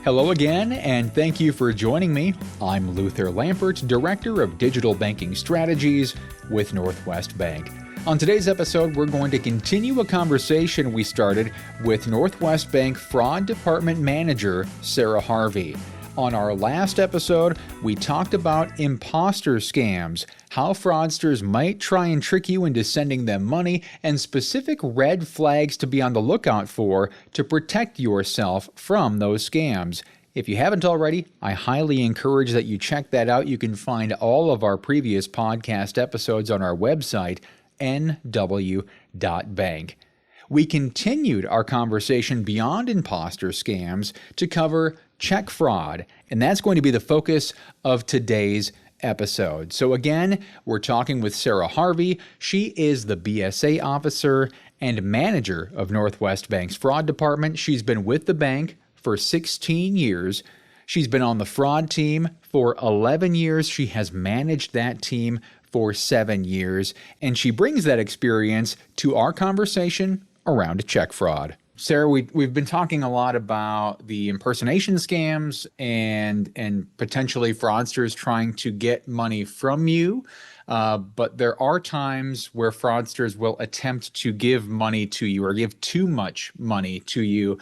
Hello again, and thank you for joining me. I'm Luther Lampert, Director of Digital Banking Strategies with Northwest Bank. On today's episode, we're going to continue a conversation we started with Northwest Bank Fraud Department Manager Sara Harvey. On our last episode, we talked about imposter scams, how fraudsters might try and trick you into sending them money, and specific red flags to be on the lookout for to protect yourself from those scams. If you haven't already, I highly encourage that you check that out. You can find all of our previous podcast episodes on our website, nw.bank. We continued our conversation beyond imposter scams to cover check fraud, and that's going to be the focus of today's episode. So again, we're talking with Sara Harvey. She is the BSA officer and manager of Northwest Bank's fraud department. She's been with the bank for 16 years. She's been on the fraud team for 11 years. She has managed that team for 7 years, and she brings that experience to our conversation around check fraud. Sara, we've been talking a lot about the impersonation scams and potentially fraudsters trying to get money from you. But there are times where fraudsters will attempt to give money to you or give too much money to you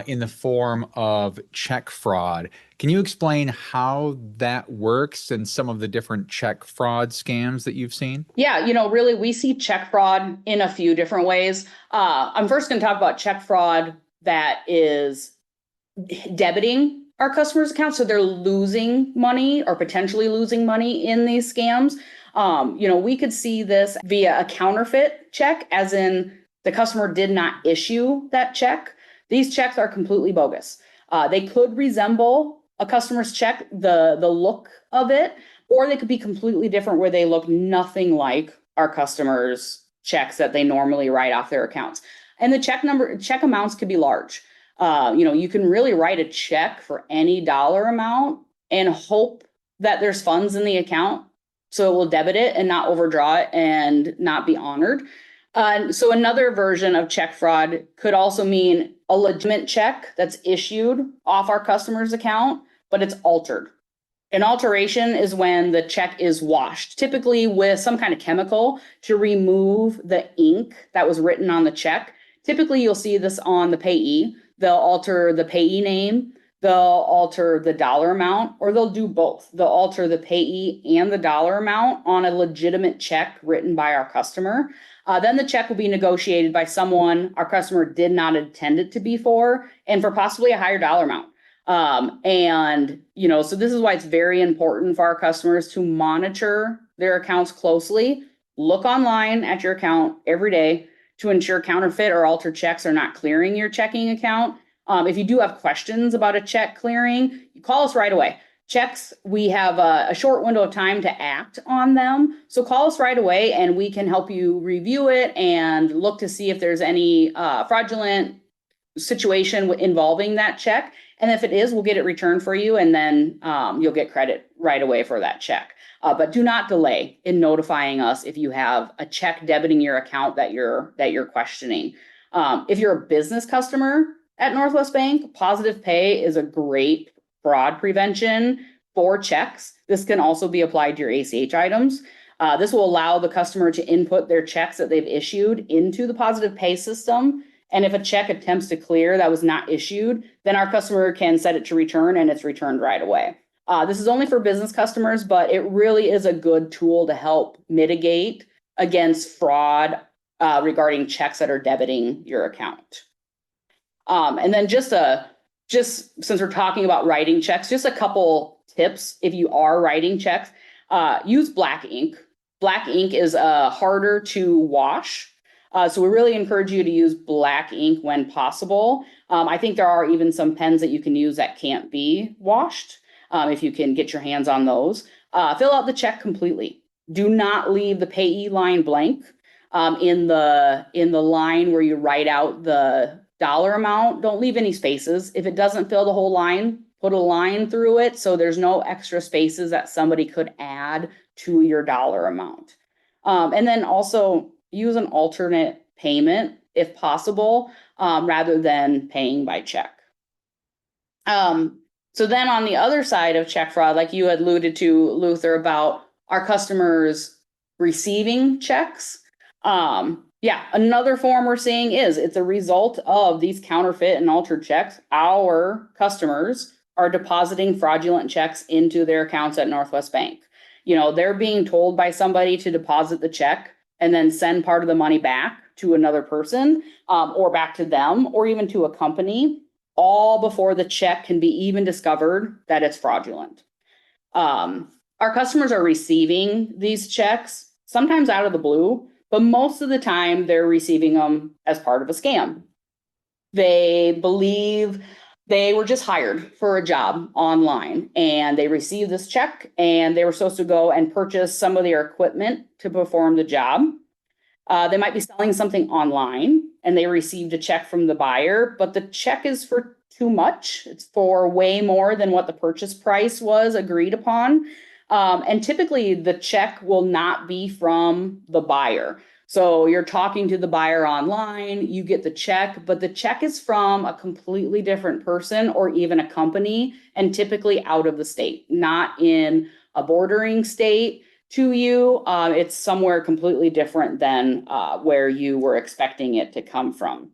in the form of check fraud. Can you explain how that works and some of the different check fraud scams that you've seen? Yeah, really, we see check fraud in a few different ways. I'm first going to talk about check fraud that is debiting our customers' accounts. So they're losing money or potentially losing money in these scams. We could see this via a counterfeit check, as in the customer did not issue that check. These checks are completely bogus. They could resemble a customer's check, the look of it, or they could be completely different where they look nothing like our customers' checks that they normally write off their accounts. And the check amounts could be large. You can really write a check for any dollar amount and hope that there's funds in the account so it will debit it and not overdraw it and not be honored. So another version of check fraud could also mean a legitimate check that's issued off our customer's account, but it's altered. An alteration is when the check is washed, typically with some kind of chemical to remove the ink that was written on the check. Typically, you'll see this on the payee. They'll alter the payee name, they'll alter the dollar amount, or they'll do both. They'll alter the payee and the dollar amount on a legitimate check written by our customer. Then the check will be negotiated by someone our customer did not intend it to be for, and for possibly a higher dollar amount. So this is why it's very important for our customers to monitor their accounts closely. Look online at your account every day to ensure counterfeit or altered checks are not clearing your checking account. If you do have questions about a check clearing, you call us right away. Checks, we have a short window of time to act on them. So call us right away and we can help you review it and look to see if there's any fraudulent situation involving that check. And if it is, we'll get it returned for you, and then you'll get credit right away for that check. But do not delay in notifying us if you have a check debiting your account that you're questioning. If you're a business customer at Northwest Bank, Positive Pay is a great fraud prevention for checks. This can also be applied to your ACH items. This will allow the customer to input their checks that they've issued into the Positive Pay system. And if a check attempts to clear that was not issued, then our customer can set it to return and it's returned right away. This is only for business customers, but it really is a good tool to help mitigate against fraud regarding checks that are debiting your account. And then just since we're talking about writing checks, just a couple tips. If you are writing checks, use black ink. Black ink is harder to wash. So we really encourage you to use black ink when possible. I think there are even some pens that you can use that can't be washed, if you can get your hands on those. Fill out the check completely. Do not leave the payee line blank. In the line where you write out the dollar amount, don't leave any spaces. If it doesn't fill the whole line, put a line through it so there's no extra spaces that somebody could add to your dollar amount. And then also use an alternate payment if possible, rather than paying by check. So then on the other side of check fraud, like you had alluded to, Luther, about our customers receiving checks. Yeah, another form we're seeing is it's a result of these counterfeit and altered checks. Our customers are depositing fraudulent checks into their accounts at Northwest Bank. They're being told by somebody to deposit the check and then send part of the money back to another person, or back to them, or even to a company, all before the check can be even discovered that it's fraudulent. Our customers are receiving these checks sometimes out of the blue, but most of the time they're receiving them as part of a scam. They believe they were just hired for a job online and they received this check and they were supposed to go and purchase some of their equipment to perform the job. They might be selling something online and they received a check from the buyer, but the check is for too much. It's for way more than what the purchase price was agreed upon. And typically the check will not be from the buyer. So you're talking to the buyer online, you get the check, but the check is from a completely different person or even a company, and typically out of the state, not in a bordering state to you. It's somewhere completely different than where you were expecting it to come from.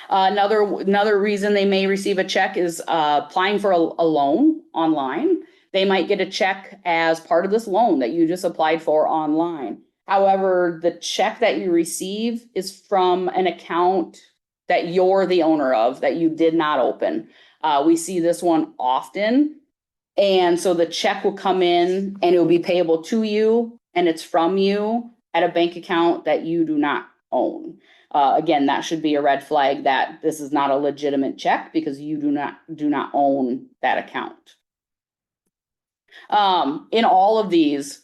Another reason they may receive a check is applying for a loan online. They might get a check as part of this loan that you just applied for online. However, the check that you receive is from an account that you're the owner of, that you did not open. We see this one often. And so the check will come in and it will be payable to you, and it's from you at a bank account that you do not own. Again, that should be a red flag that this is not a legitimate check because you do not own that account. In all of these,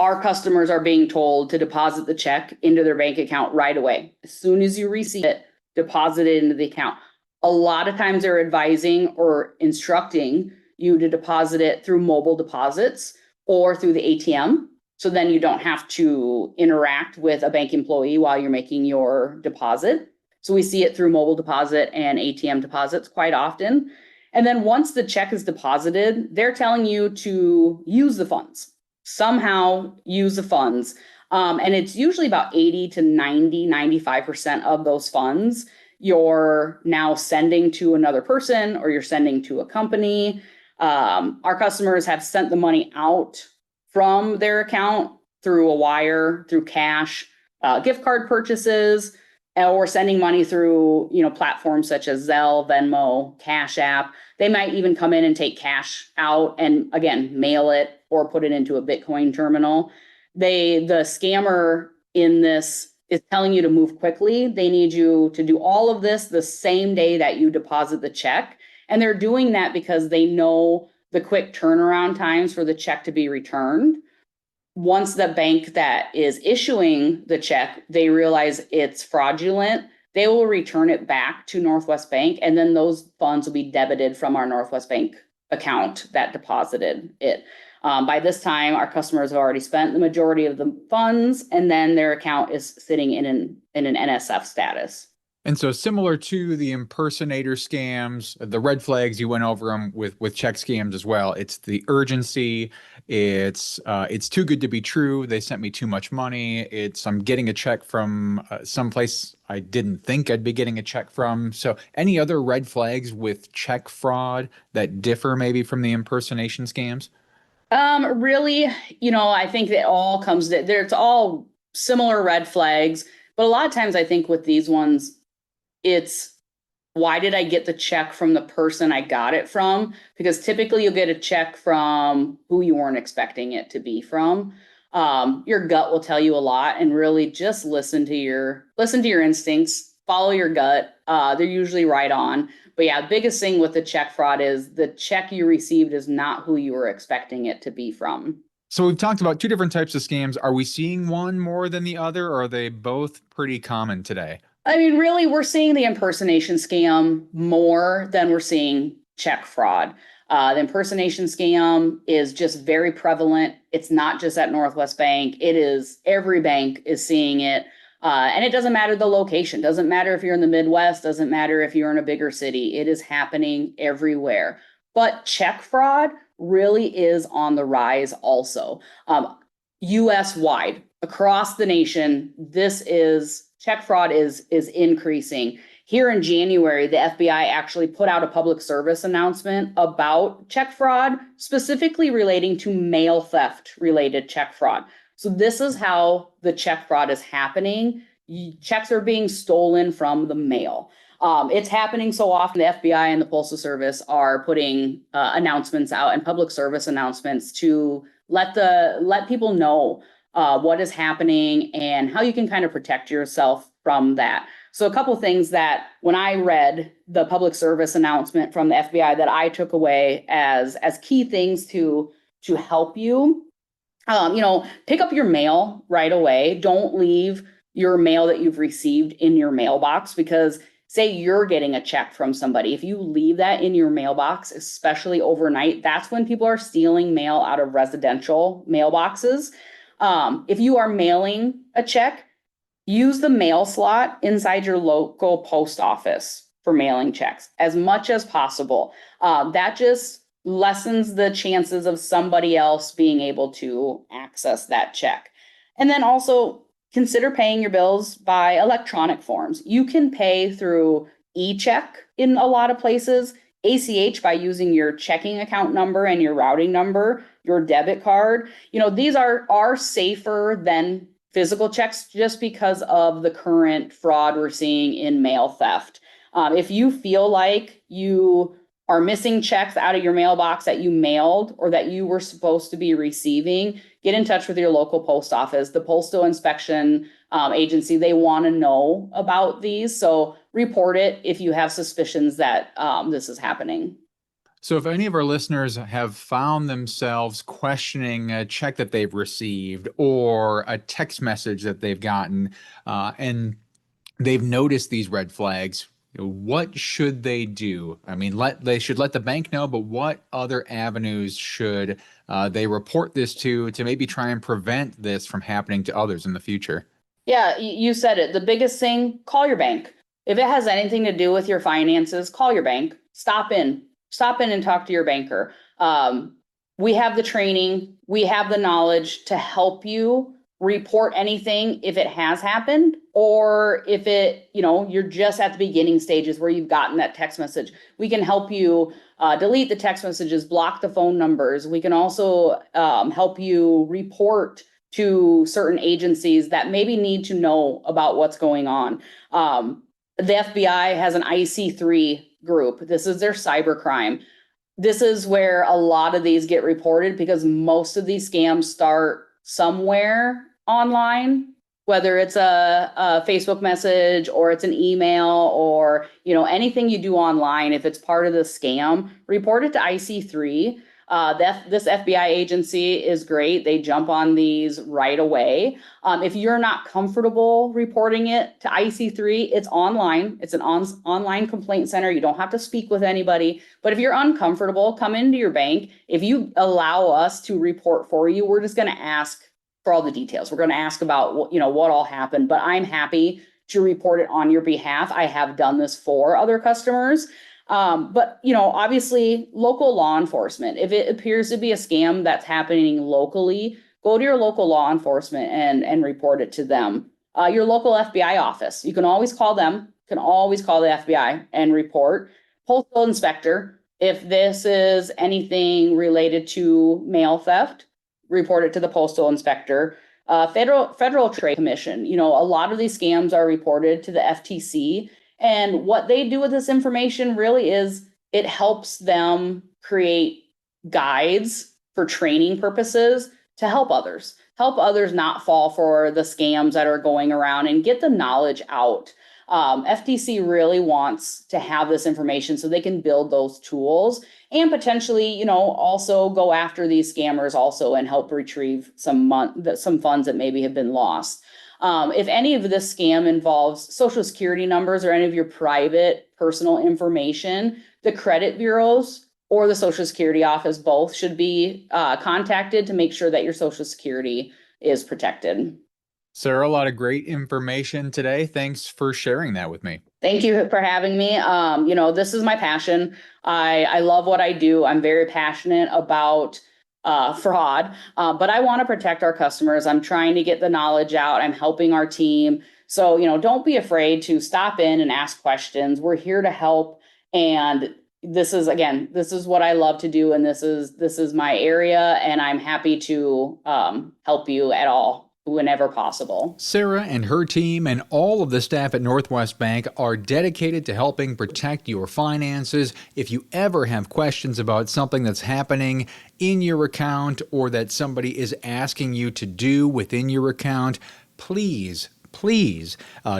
our customers are being told to deposit the check into their bank account right away. As soon as you receive it, deposit it into the account. A lot of times they're advising or instructing you to deposit it through mobile deposits or through the ATM. So then you don't have to interact with a bank employee while you're making your deposit. So we see it through mobile deposit and ATM deposits quite often. And then once the check is deposited, they're telling you to use the funds. Somehow use the funds. And it's usually about 80 to 90, 95% of those funds you're now sending to another person or you're sending to a company. Our customers have sent the money out from their account through a wire, through cash, gift card purchases, or sending money through, platforms such as Zelle, Venmo, Cash App. They might even come in and take cash out and again, mail it or put it into a Bitcoin terminal. The scammer in this is telling you to move quickly. They need you to do all of this the same day that you deposit the check. And they're doing that because they know the quick turnaround times for the check to be returned. Once the bank that is issuing the check, they realize it's fraudulent, they will return it back to Northwest Bank, and then those funds will be debited from our Northwest Bank account that deposited it. By this time, our customers have already spent the majority of the funds, and then their account is sitting in an NSF status. And so similar to the impersonator scams, the red flags, you went over them with check scams as well. It's the urgency. It's too good to be true. They sent me too much money. I'm getting a check from someplace I didn't think I'd be getting a check from. So any other red flags with check fraud that differ maybe from the impersonation scams? Really, I think it all comes to there. It's all similar red flags, but a lot of times I think with these ones, it's why did I get the check from the person I got it from? Because typically you'll get a check from who you weren't expecting it to be from. Your gut will tell you a lot, and really just listen to your instincts, follow your gut. They're usually right on. But yeah, the biggest thing with the check fraud is the check you received is not who you were expecting it to be from. So we've talked about two different types of scams. Are we seeing one more than the other, or are they both pretty common today? I mean, really, we're seeing the impersonation scam more than we're seeing check fraud. The impersonation scam is just very prevalent. It's not just at Northwest Bank. It is every bank is seeing it. And it doesn't matter the location, doesn't matter if you're in the Midwest, doesn't matter if you're in a bigger city. It is happening everywhere. But check fraud really is on the rise also. US wide, across the nation, check fraud is increasing. Here in January, the FBI actually put out a public service announcement about check fraud, specifically relating to mail theft related check fraud. So this is how the check fraud is happening. Checks are being stolen from the mail. It's happening so often. The FBI and the Postal Service are putting announcements out and public service announcements to let people know what is happening and how you can kind of protect yourself from that. So a couple things that when I read the public service announcement from the FBI that I took away as key things to help you, pick up your mail right away. Don't leave your mail that you've received in your mailbox, because say you're getting a check from somebody. If you leave that in your mailbox, especially overnight, that's when people are stealing mail out of residential mailboxes. If you are mailing a check, use the mail slot inside your local post office for mailing checks as much as possible. That just lessens the chances of somebody else being able to access that check. And then also consider paying your bills by electronic forms. You can pay through e-check in a lot of places, ACH by using your checking account number and your routing number, your debit card. These are safer than physical checks just because of the current fraud we're seeing in mail theft. If you feel like you are missing checks out of your mailbox that you mailed or that you were supposed to be receiving, get in touch with your local post office. The Postal Inspection Agency, they want to know about these. So report it if you have suspicions that this is happening. So if any of our listeners have found themselves questioning a check that they've received or a text message that they've gotten, and they've noticed these red flags, what should they do? I mean, they should let the bank know, but what other avenues should they report this to maybe try and prevent this from happening to others in the future? Yeah, you said it. The biggest thing, call your bank. If it has anything to do with your finances, call your bank. Stop in and talk to your banker. We have the training, we have the knowledge to help you report anything if it has happened, or if you're just at the beginning stages where you've gotten that text message. We can help you delete the text messages, block the phone numbers. We can also help you report to certain agencies that maybe need to know about what's going on. The FBI has an IC3 group. This is their cybercrime. This is where a lot of these get reported because most of these scams start somewhere online, whether it's a Facebook message or it's an email or anything you do online. If it's part of the scam, report it to IC3. This FBI agency is great. They jump on these right away. If you're not comfortable reporting it to IC3, it's online. It's an online complaint center. You don't have to speak with anybody. But if you're uncomfortable, come into your bank. If you allow us to report for you, we're just going to ask for all the details. We're going to ask about what all happened. But I'm happy to report it on your behalf. I have done this for other customers. But obviously local law enforcement, if it appears to be a scam that's happening locally, go to your local law enforcement and report it to them. Your local FBI office, you can always call them, can always call the FBI and report. Postal inspector, if this is anything related to mail theft, report it to the postal inspector. Federal Trade Commission, a lot of these scams are reported to the FTC. And what they do with this information really is it helps them create guides for training purposes to help others not fall for the scams that are going around and get the knowledge out. FTC really wants to have this information so they can build those tools and potentially, also go after these scammers also and help retrieve some funds that maybe have been lost. If any of this scam involves social security numbers or any of your private personal information, the credit bureaus or the Social Security office both should be contacted to make sure that your social security is protected. Sarah, a lot of great information today. Thanks for sharing that with me. Thank you for having me. This is my passion. I love what I do. I'm very passionate about fraud, but I want to protect our customers. I'm trying to get the knowledge out. I'm helping our team. So, don't be afraid to stop in and ask questions. We're here to help. And this is what I love to do. And this is my area. And I'm happy to help you at all whenever possible. Sarah and her team and all of the staff at Northwest Bank are dedicated to helping protect your finances. If you ever have questions about something that's happening in your account or that somebody is asking you to do within your account, please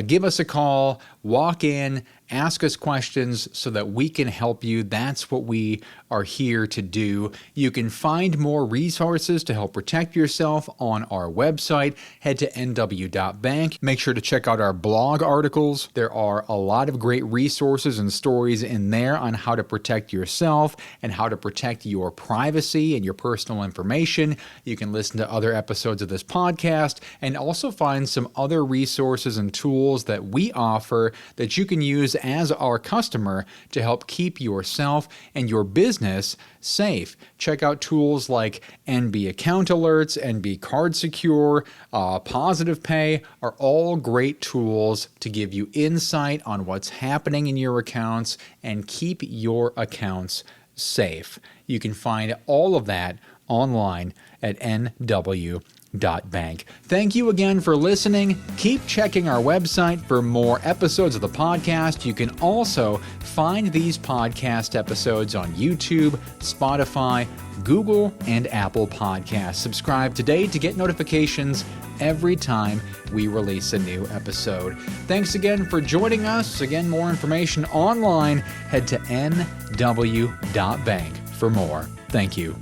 give us a call, walk in, ask us questions so that we can help you. That's what we are here to do. You can find more resources to help protect yourself on our website. Head to nw.bank. Make sure to check out our blog articles. There are a lot of great resources and stories in there on how to protect yourself and how to protect your privacy and your personal information. You can listen to other episodes of this podcast and also find some other resources and tools that we offer that you can use as our customer to help keep yourself and your business safe. Check out tools like NB Account Alerts, NB Card Secure, Positive Pay are all great tools to give you insight on what's happening in your accounts and keep your accounts safe. You can find all of that online at nw.bank. Thank you again for listening. Keep checking our website for more episodes of the podcast. You can also find these podcast episodes on YouTube, Spotify, Google, and Apple Podcasts. Subscribe today to get notifications every time we release a new episode. Thanks again for joining us. Again, more information online. Head to nw.bank for more. Thank you.